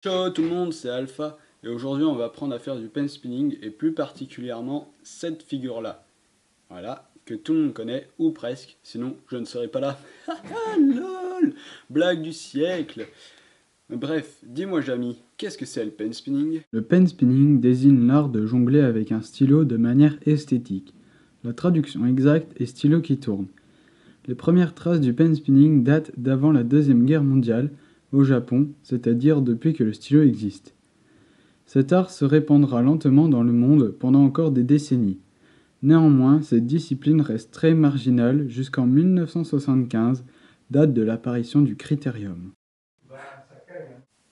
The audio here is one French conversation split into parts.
Ciao tout le monde, c'est Alpha et aujourd'hui on va apprendre à faire du pen spinning et plus particulièrement cette figure-là. Voilà, que tout le monde connaît, ou presque, sinon je ne serais pas là. Ah lol, blague du siècle. Bref, dis-moi Jamy, qu'est-ce que c'est le pen spinning? Le pen spinning désigne l'art de jongler avec un stylo de manière esthétique. La traduction exacte est stylo qui tourne. Les premières traces du pen spinning datent d'avant la Deuxième Guerre mondiale, au Japon, c'est-à-dire depuis que le stylo existe. Cet art se répandra lentement dans le monde pendant encore des décennies. Néanmoins, cette discipline reste très marginale jusqu'en 1975, date de l'apparition du critérium.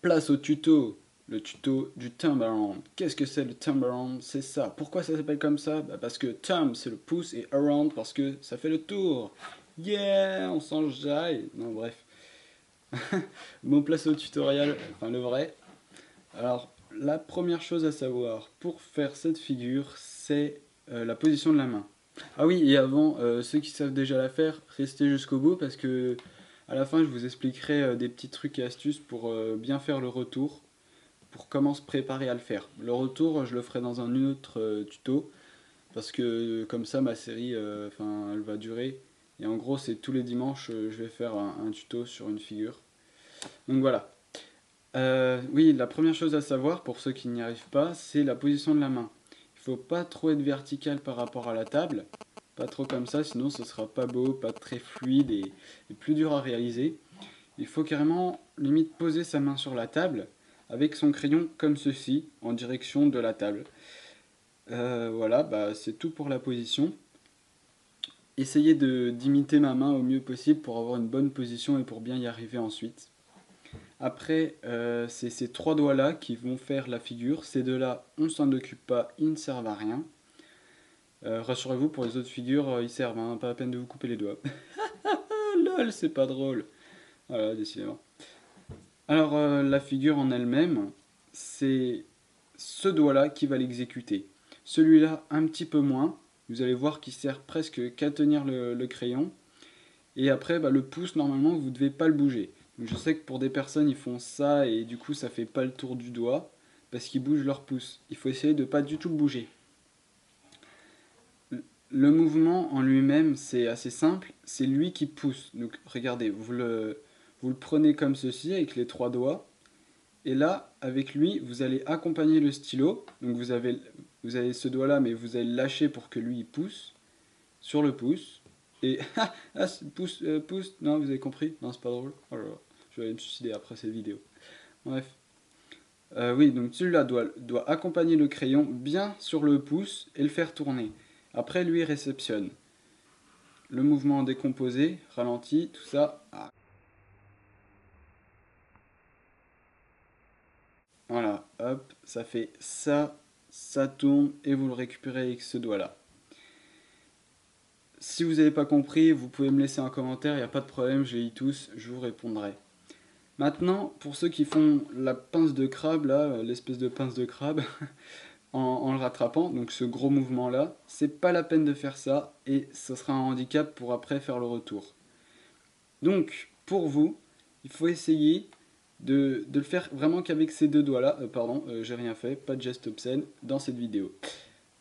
Place au tuto, le tuto du turnaround. Qu'est-ce que c'est le turnaround? C'est ça. Pourquoi ça s'appelle comme ça? Parce que thumb c'est le pouce et around parce que ça fait le tour. Yeah, on s'enjaille. Non bref. Bon, place au tutoriel, enfin le vrai. Alors, la première chose à savoir pour faire cette figure, c'est la position de la main. Ah oui, et avant, ceux qui savent déjà la faire, restez jusqu'au bout parce que à la fin, je vous expliquerai des petits trucs et astuces pour bien faire le retour, pour comment se préparer à le faire. Le retour, je le ferai dans un autre tuto parce que comme ça, ma série, elle va durer. Et en gros, c'est tous les dimanches, je vais faire un tuto sur une figure. Donc voilà. Oui, la première chose à savoir pour ceux qui n'y arrivent pas, c'est la position de la main. Il faut pas trop être vertical par rapport à la table, pas trop comme ça, sinon ce sera pas beau, pas très fluide et plus dur à réaliser. Il faut carrément limite poser sa main sur la table avec son crayon comme ceci, en direction de la table. Voilà, c'est tout pour la position. Essayez d'imiter ma main au mieux possible pour avoir une bonne position et pour bien y arriver ensuite. Après, c'est ces trois doigts-là qui vont faire la figure. Ces deux-là, on s'en occupe pas, ils ne servent à rien. Rassurez-vous, pour les autres figures, ils servent, hein, pas la peine de vous couper les doigts. Ah lol, c'est pas drôle. Voilà, décidément. Alors, la figure en elle-même, c'est ce doigt-là qui va l'exécuter. Celui-là, un petit peu moins. Vous allez voir qu'il sert presque qu'à tenir le crayon. Et après, le pouce, normalement, vous ne devez pas le bouger. Donc, je sais que pour des personnes, ils font ça et du coup, ça fait pas le tour du doigt parce qu'ils bougent leur pouce. Il faut essayer de pas du tout le bouger. Le mouvement en lui-même, c'est assez simple. C'est lui qui pousse. Donc, regardez, vous le prenez comme ceci avec les trois doigts. Et là, avec lui, vous allez accompagner le stylo. Donc, vous avez ce doigt-là, mais vous allez le lâcher pour que lui il pousse sur le pouce. Et pouce, pouce, non, vous avez compris? Non, c'est pas drôle. Oh là là, je vais aller me suicider après cette vidéo. Bref. Oui, donc celui-là doit accompagner le crayon bien sur le pouce et le faire tourner. Après, lui réceptionne. Le mouvement décomposé, ralenti, tout ça. Ah. Voilà, hop, ça fait ça, ça tourne et vous le récupérez avec ce doigt-là. Si vous n'avez pas compris, vous pouvez me laisser un commentaire, il n'y a pas de problème, je les lis tous, je vous répondrai. Maintenant, pour ceux qui font la pince de crabe, là, l'espèce de pince de crabe, en le rattrapant, donc ce gros mouvement-là, c'est pas la peine de faire ça, et ce sera un handicap pour après faire le retour. Donc, pour vous, il faut essayer de le faire vraiment qu'avec ces deux doigts-là, pardon, j'ai rien fait, pas de geste obscène dans cette vidéo.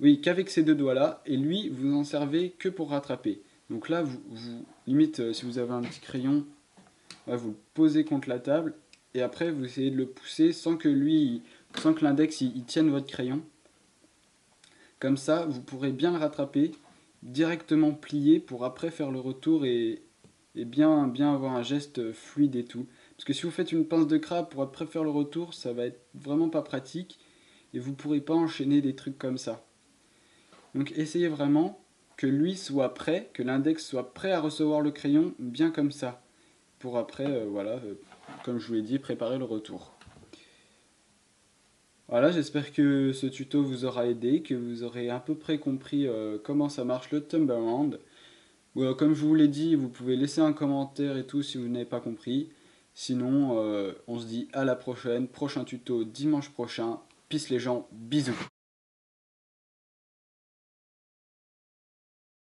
Oui, qu'avec ces deux doigts-là, et lui, vous en servez que pour rattraper. Donc là, limite, si vous avez un petit crayon, ouais, vous le posez contre la table, et après, vous essayez de le pousser sans que sans que l'index il tienne votre crayon. Comme ça, vous pourrez bien le rattraper, directement plié pour après faire le retour et bien avoir un geste fluide et tout. Parce que si vous faites une pince de crabe pour après faire le retour, ça va être vraiment pas pratique et vous pourrez pas enchaîner des trucs comme ça. Donc essayez vraiment que lui soit prêt, que l'index soit prêt à recevoir le crayon bien comme ça. Pour après, comme je vous l'ai dit, préparer le retour. Voilà, j'espère que ce tuto vous aura aidé, que vous aurez à peu près compris comment ça marche le Tumberland. Comme je vous l'ai dit, vous pouvez laisser un commentaire et tout si vous n'avez pas compris. Sinon, on se dit à la prochaine, prochain tuto dimanche prochain. Peace les gens, bisous.